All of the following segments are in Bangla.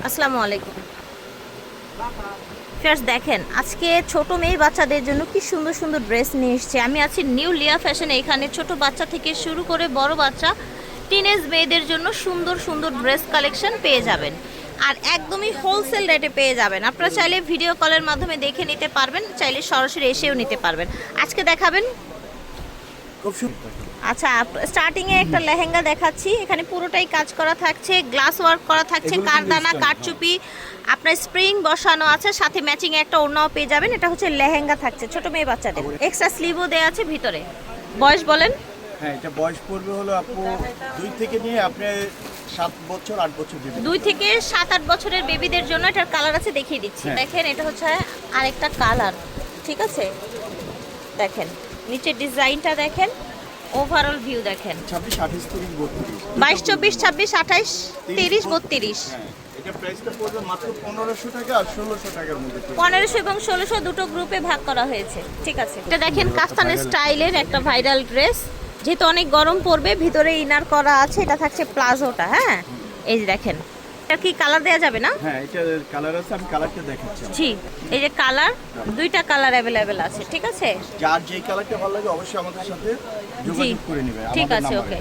আসসালামু আলাইকুম। ফার্স্ট দেখেন আজকে ছোট মেয়ে বাচ্চাদের জন্য কি সুন্দর সুন্দর ড্রেস নিয়ে এসেছে। আমি আছি নিউ লিয়া ফ্যাশনে। এখানে ছোট বাচ্চা থেকে শুরু করে বড় বাচ্চা টিনেজ মেয়েদের জন্য সুন্দর সুন্দর ড্রেস কালেকশন পেয়ে যাবেন, আর একদমই হোলসেল রেটে পেয়ে যাবেন। আপনারা চাইলে ভিডিও কলের মাধ্যমে দেখে নিতে পারবেন, চাইলে সরাসরি এসেও নিতে পারবেন। আজকে দেখাবেন আচ্ছা, স্টার্টিংয়ে একটা লেহেঙ্গা দেখাচ্ছি। এখানে পুরোটাই কাজ করা থাকছে, গ্লাস ওয়ার্ক করা থাকছে, কারদানা কারচুপি, আপনার স্প্রিং বসানো আছে, সাথে ম্যাচিং একটা ওড়নাও পেয়ে যাবেন। এটা হচ্ছে লেহেঙ্গা থাকছে ছোট মেয়ে বাচ্চাদের, এক্সট্রা স্লিভও দেওয়া আছে ভিতরে। বয়স বলেন? হ্যাঁ, এটা বয়স পড়বে হলো আপু 2 থেকে নিয়ে আপনি 7 বছর 8 বছর বেবি। 2 থেকে 7-8 বছরের বেবিদের জন্য এটার কালার আছে, দেখিয়ে দিচ্ছি। দেখেন এটা হচ্ছে আরেকটা কালার, ঠিক আছে? দেখেন নিচের ডিজাইনটা দেখেন, ওভারঅল ভিউ দেখেন। 26 28 30 32 22 24 26 28 30 32। হ্যাঁ, এটা প্রাইসটা পড়বে মাত্র 1500 টাকা আর 1600 টাকার মধ্যে। 1500 এবং 1600 দুটো গ্রুপে ভাগ করা হয়েছে, ঠিক আছে? এটা দেখেন কাস্তান স্টাইলের একটা ভাইরাল ড্রেস, যেহেতু অনেক গরম পড়বে ভিতরে ইনার করা আছে। এটা থাকছে প্লাজোটা। হ্যাঁ, এই যে দেখেন, এটা কি কালার দেওয়া যাবে না? হ্যাঁ, এটা কালার আছে, আমি কালারটা দেখাচ্ছি। জি, এই যে কালার, দুইটা কালার অ্যাভেলেবেল আছে, ঠিক আছে? যার যেই কালারটা ভালো লাগে অবশ্যই আমাদের সাথে যোগাযোগ করে নেবে। ঠিক আছে, ওকে।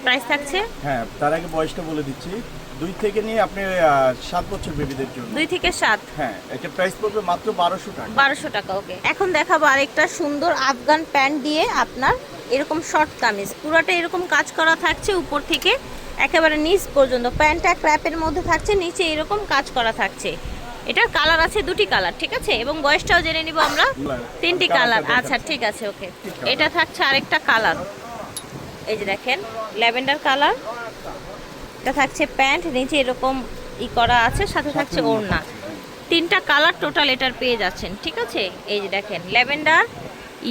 প্রাইস থাকছে? হ্যাঁ, তার আগে বয়সটা বলে দিচ্ছি। 2 থেকে নিয়ে আপনি 7 বছর বেবিদের জন্য। 2 থেকে 7। হ্যাঁ, এটা প্রাইস পড়বে মাত্র 1200 টাকা। 1200 টাকা, ওকে। এখন দেখাবো আরেকটা সুন্দর আফগান প্যান্ট দিয়ে আপনার এরকম শর্ট কামিজ, পুরোটা এরকম কাজ করা থাকছে উপর থেকে একেবারে নিচ পর্যন্ত। প্যান্টটা ক্র্যাপের মধ্যে থাকছে, নিচে এরকম কাজ করা থাকছে। এটার কালার আছে দুটি কালার, ঠিক আছে? এবং বয়সটাও জেনে নিব আমরা। 3টি কালার, আচ্ছা ঠিক আছে, ওকে। এটা থাকছে আরেকটা কালার, এই যে দেখেন ল্যাভেন্ডার কালার। এটা থাকছে প্যান্ট, নিচে এরকম ই করা আছে, সাথে থাকছে ওড়না। 3টা কালার টোটাল এটার পেয়ে যাচ্ছেন, ঠিক আছে? এই যে দেখেন lavender,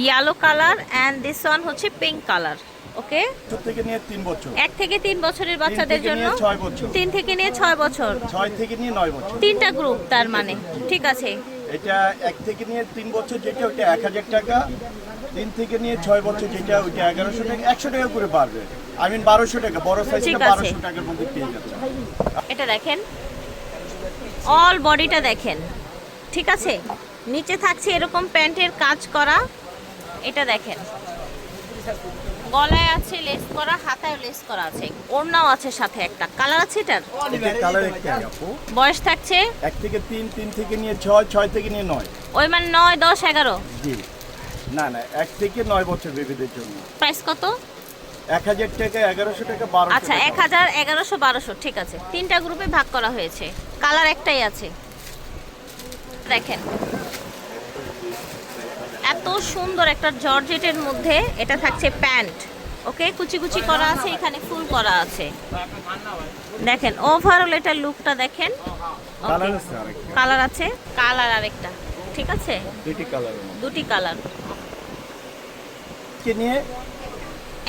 yellow colour and this one হচ্ছে পিঙ্ক কালার, ওকে। 1 থেকে নিয়ে 3 বছর। 1 থেকে 3 বছরের বাচ্চাদের জন্য। 6 বছর। 3 থেকে নিয়ে 6 বছর। 6 থেকে নিয়ে 9 বছর। 3টা গ্রুপ তার মানে, ঠিক আছে। এটা 1 থেকে নিয়ে 3 বছর যেটা ওটা 1000 টাকা, 3 থেকে নিয়ে 6 বছর যেটা ওইটা 1100 টাকা, 100 টাকা করে বাড়বে। আই মিন 1200 টাকা, বড় সাইজটা 1200 টাকার মধ্যে পেয়ে যাচ্ছে। এটা দেখেন, অল বডিটা দেখেন, ঠিক আছে? নিচে থাকছে এরকম প্যান্টের কাজ করা। এটা দেখেন গলায় আছে লেস করা, হাতায় লেস করা আছে, ওড়নাও আছে সাথে। একটা কালার আছে এটার। এটা কালার একটা আপু। বয়স থাকছে 1 থেকে 3, 3 থেকে নিয়ে 6, 6 থেকে নিয়ে 9। ওই মানে 9 10 11। জি, না না, 1 থেকে 9 বছর বেবিদের জন্য। প্রাইস কত? 1000 টাকা, 1100 টাকা, 1200 আচ্ছা, 1000 1100 1200, ঠিক আছে। 3টা গ্রুপে ভাগ করা হয়েছে, কালার একটাই আছে। দেখেন এত সুন্দর একটা জর্জেটের মধ্যে এটা থাকছে প্যান্ট, ওকে। কুচি কুচি করা আছে, এখানে ফুল করা আছে। দেখেন ওভারঅল এটা লুকটা দেখেন। কালার আছে আরেকটা। কালার আছে, কালার আরেকটা, ঠিক আছে? দুটি কালার। দুটি কালার। কে নিয়ে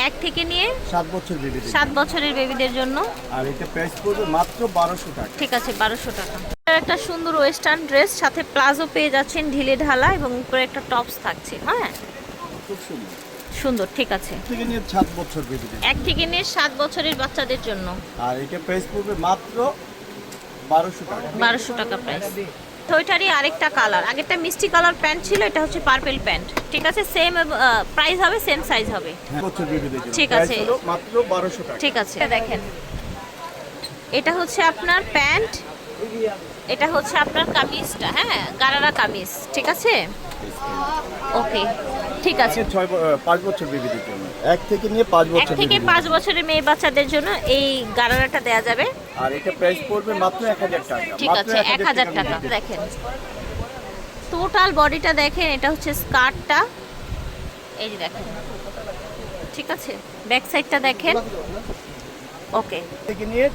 1 থেকে নিয়ে 7 বছর বেবিদের। 7 বছরের বেবিদের জন্য। আর এটা প্রাইস পড়বে মাত্র 1200 টাকা। ঠিক আছে, 1200 টাকা। একটা সুন্দর ওয়েস্টার্ন ড্রেস, সাথে প্লাজো পেয়ে যাচ্ছেন ঢিলে ঢালা, এবং উপরে একটা টপস থাকছে। হ্যাঁ, খুব সুন্দর সুন্দর, ঠিক আছে। থেকে নিয়ে 7 বছর বেবিদের। 1 থেকে নিয়ে 7 বছরের বাচ্চাদের জন্য। আর এটা প্রাইস পড়বে মাত্র 1200 টাকা। 1200 টাকা প্রাইস। ওইটারই আরেকটা কালার, আগেরটা মিষ্টি কালার প্যান্ট ছিল, এটা হচ্ছে পার্পল প্যান্ট, ঠিক আছে? সেম প্রাইস হবে, সেম সাইজ হবে, 7 বছর বেবিদের জন্য। ঠিক আছে। প্রাইস হলো মাত্র 1200 টাকা। ঠিক আছে। দেখেন এটা হচ্ছে আপনার প্যান্ট, এটা হচ্ছে আপনার কামিজটা, হ্যাঁ, গারারা কামিজ, ঠিক আছে? ওকে, ঠিক আছে। 5 বছর বেবিদের জন্য। 1 থেকে নিয়ে 5 1 বছর থেকে বেবিদের 5 জন্য। বছরের মেয়ে বাচ্চাদের জন্য এই গারারাটা দেয়া যাবে। আর এটা প্রাইস পড়বে মাত্র 1000 টাকা। ঠিক আছে, 1000 টাকা। দেখেন টোটাল বডিটা দেখেন, এটা হচ্ছে স্কার্টটা, এই যে দেখেন, ঠিক আছে? ব্যাক সাইডটা দেখেন, ওকে। থেকে নিয়ে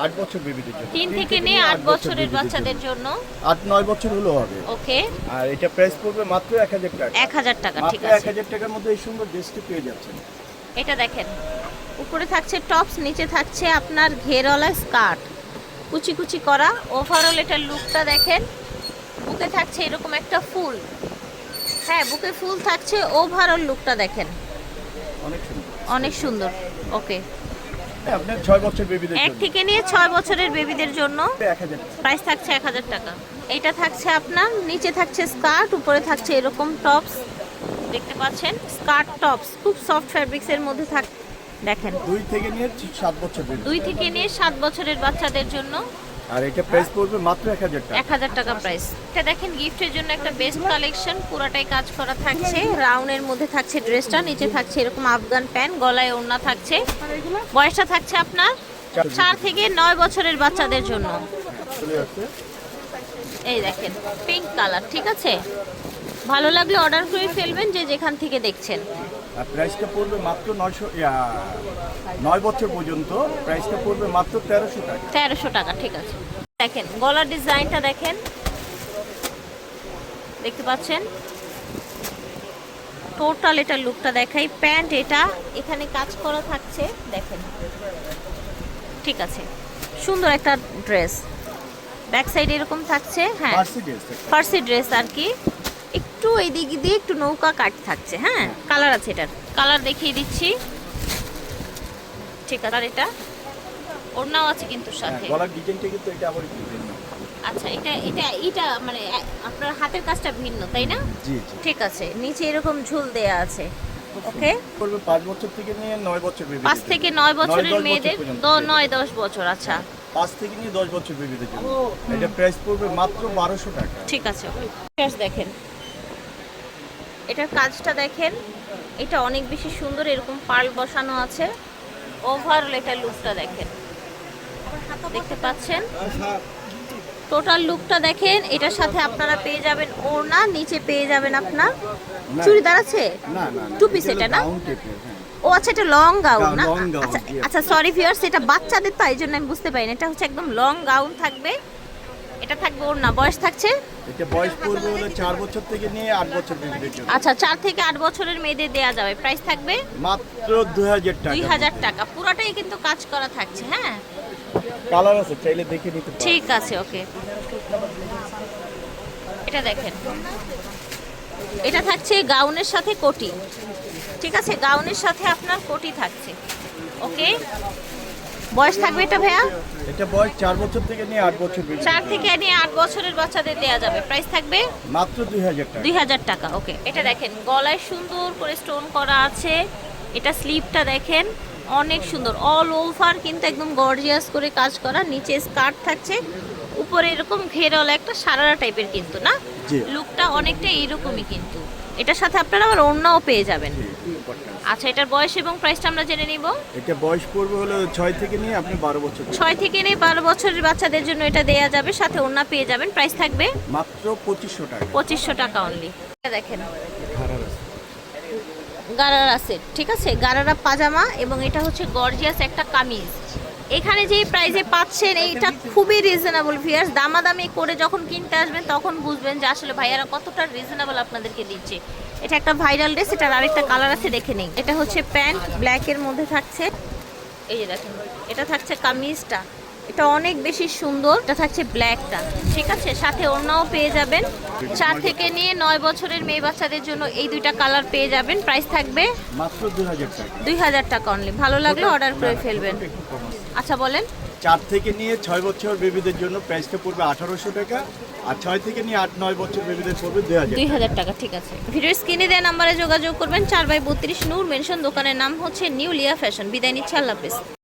8 বছর বেবিদের জন্য। 3 থেকে নিয়ে 8 বছরের বাচ্চাদের জন্য। 8-9 বছর হলো হবে। ওকে, আর এটা প্রাইস পড়বে মাত্র 1000 টাকা। 1000 টাকা, ঠিক মাত্র আছে। 1000 টাকার মধ্যে এই সুন্দর ড্রেসটি পেয়ে যাচ্ছেন। এটা দেখেন উপরে থাকছে টপস, নিচে থাকছে আপনার ঘেরওয়ালা স্কার্ট, কুচি কুচি করা। ওভারঅল এটার লুকটা দেখেন। বুকে থাকছে এরকম একটা ফুল, হ্যাঁ, বুকে ফুল থাকছে। ওভারঅল লুকটা দেখেন, অনেক সুন্দর। অনেক সুন্দর, ওকে। আপনার 6 বছর বেবিদের এক জন্য থেকে নিয়ে 6 বছরের বেবিদের জন্য 1000 প্রাইস থাকছে 1000 টাকা। এটা থাকছে আপনার নিচে থাকছে স্কার্ট, উপরে থাকছে এরকম টপস, দেখতে পাচ্ছেন স্কার্ট টপস, খুব সফট ফ্যাব্রিক্স এর মধ্যে থাকে। দেখেন 2 থেকে নিয়ে 7 বছর বেবি। 2 থেকে নিয়ে 7 বছরের বাচ্চাদের জন্য আর এটা প্রাইস পড়বে মাত্র 1000 টাকা। 1000 টাকা প্রাইস। এটা দেখেন গিফটের জন্য একটা বেস্ট কালেকশন, পুরাটাই কাজ করা থাকছে, রাউন্ডের মধ্যে থাকছে ড্রেসটা, নিচে থাকছে এরকম আফগান প্যান্ট, গলায় ওড়না থাকছে। বয়সটা থাকছে আপনার 4 থেকে 9 বছরের বাচ্চাদের জন্য। চলে যাচ্ছে। এই দেখেন পিঙ্ক কালার, ঠিক আছে, ভালো লাগলে অর্ডার করে ফেলবেন যে যেখান থেকে দেখছেন। আর প্রাইসটা পড়বে মাত্র 9 বছর পর্যন্ত প্রাইসটা পড়বে মাত্র 1300 টাকা। 1300 টাকা, ঠিক আছে। দেখেন গলার ডিজাইনটা দেখেন, দেখতে পাচ্ছেন টোটাল এটা লুকটা দেখাই। প্যান্ট এটা এখানে কাজ করা থাকছে, দেখেন, ঠিক আছে, সুন্দর একটা ড্রেস। ব্যাক সাইড এরকম থাকছে, হ্যাঁ ফার্সি ড্রেস। ফার্সি ড্রেস আর কি, একটু এই দিক দিয়ে একটু নৌকা কাট থাকছে, হ্যাঁ কালার আছে, এটার কালার দেখিয়ে দিচ্ছি, ঠিক আছে। আর এটা ওড়নাও আছে কিন্তু সাথে। গলার ডিজাইনটা কিন্তু এটা আবার একটু ভিন্ন। আচ্ছা, এটা এটা এটা মানে আপনার হাতের কাজটা ভিন্ন, তাই না? জি জি। ঠিক আছে, নিচে এরকম ঝুল দেয়া আছে। ওকে, পড়বে 5 বছর থেকে নিয়ে 9 বছর বেবি। 5 থেকে 9 বছরের 9-10 মেয়েদের, পর্যন্ত। 9-10 বছর, আচ্ছা 5 থেকে নিয়ে 10 বছর বেবিদের জন্য এটা প্রাইস পড়বে মাত্র 1200 টাকা। ঠিক আছে। দেখেন এটার কাজটা দেখেন, এটা অনেক বেশি সুন্দর, এরকম পার্ল বসানো আছে। ওভারঅল এটা লুকটা দেখেন, দেখতে পাচ্ছেন টোটাল লুকটা দেখেন। এটার সাথে আপনারা পেয়ে যাবেন ওড়না, নিচে পেয়ে যাবেন আপনার চুড়িদার আছে, না না টু পিস এটা না? গাউন টাইপের, হ্যাঁ। ও আচ্ছা, এটা লং গাউন না? Long gown, আচ্ছা yes. আচ্ছা, সরি ভিউয়ার্স, এটা বাচ্চাদের তো এই জন্য আমি বুঝতে পারিনি। এটা হচ্ছে একদম লং গাউন থাকবে, এটা থাকবে ওড়না। বয়স থাকছে এটা বয়স পড়বে হলো 4 বছর থেকে নিয়ে 8 বছর বেবিদের জন্য আচ্ছা 4 থেকে 8 বছরের মেয়েদের দেয়া যাবে। প্রাইস থাকবে মাত্র 2000 টাকা। 2000 টাকা। পুরোটাই কিন্তু কাজ করা থাকছে, হ্যাঁ কালার আছে, চাইলে দেখে নিতে পারেন। ঠিক আছে, ওকে। এটা দেখেন, এটা থাকছে গাউনের সাথে কোটি, ঠিক আছে, গাউনের সাথে আপনার কোটি থাকছে। ওকে, বয়স থাকবে এটা ভাইয়া এটা বয়স 4 বছর থেকে নিয়ে 8 বছর বেবি। 4 থেকে নিয়ে 8 বছরের বাচ্চাদের দেয়া যাবে। প্রাইস থাকবে মাত্র 2000 টাকা। 2000 টাকা। ওকে, এটা দেখেন গলায় সুন্দর করে স্টোন করা আছে। এটা স্লিপটা দেখেন অনেক সুন্দর, অল ওভার কিন্তু একদম গর্জিয়াস করে কাজ করা। নিচে স্কার্ট থাকছে, উপরে এরকম ঘেরওয়ালা একটা সারারা টাইপের কিন্তু না, জি। লুকটা অনেকটা এইরকমই কিন্তু। এটার সাথে আপনারা আবার ওড়নাও পেয়ে যাবেন। আচ্ছা, এটার বয়স এবং প্রাইসটা আমরা জেনে নিব। এটা বয়স পড়বে হলো 6 থেকে নিয়ে আপনি 12 বছর। 6 থেকে নিয়ে 12 বছরের বাচ্চাদের জন্য এটা দেয়া যাবে, সাথে ওড়না পেয়ে যাবেন। প্রাইস থাকবে মাত্র 2500 টাকা। 2500 টাকা অনলি। দেখেন ধারার আছে। গারারা সেট, ঠিক আছে, গারারা পাজামা, এবং এটা হচ্ছে গর্জিয়াস একটা কামিজ। এখানে যেই প্রাইসে পাচ্ছেন এইটা খুবই রিজনেবল ভিউয়ার্স। দামাদামি করে যখন কিনতে আসবেন তখন বুঝবেন যে আসলে ভাইয়ারা কতটা রিজনেবল আপনাদেরকে দিচ্ছে। এটা একটা ভাইরাল ড্রেস, এটার আরেকটা কালার আছে, দেখে নিন। এটা হচ্ছে প্যান্ট, ব্ল্যাকের মধ্যে থাকছে, এই যে দেখেন, এটা থাকছে কামিজটা, এটা অনেক বেশি সুন্দর। এটা থাকছে ব্ল্যাকটা, ঠিক আছে, সাথে ওড়নাও পেয়ে যাবেন। 4 থেকে নিয়ে 9 বছরের মেয়ে বাচ্চাদের জন্য এই দুইটা কালার পেয়ে যাবেন। প্রাইস থাকবে মাত্র 2000 টাকা। 2000 টাকা অনলি। ভালো লাগলে অর্ডার করে ফেলবেন। আচ্ছা বলেন। 4 থেকে নিয়ে 6 বছর বেবিদের জন্য প্রাইসটা পড়বে 1800 টাকা, আর 6 থেকে নিয়ে 8-9 বছর বেবিদের পড়বে 2000 টাকা, ঠিক আছে। ভিডিওর স্ক্রিনে দেওয়া নাম্বারে যোগাযোগ করবেন। 4/32 নূর মেনশন, দোকানের নাম হচ্ছে নিউ লিয়া ফ্যাশন। বিদায় নিচ্ছে, আল্লাহ হাফেজ।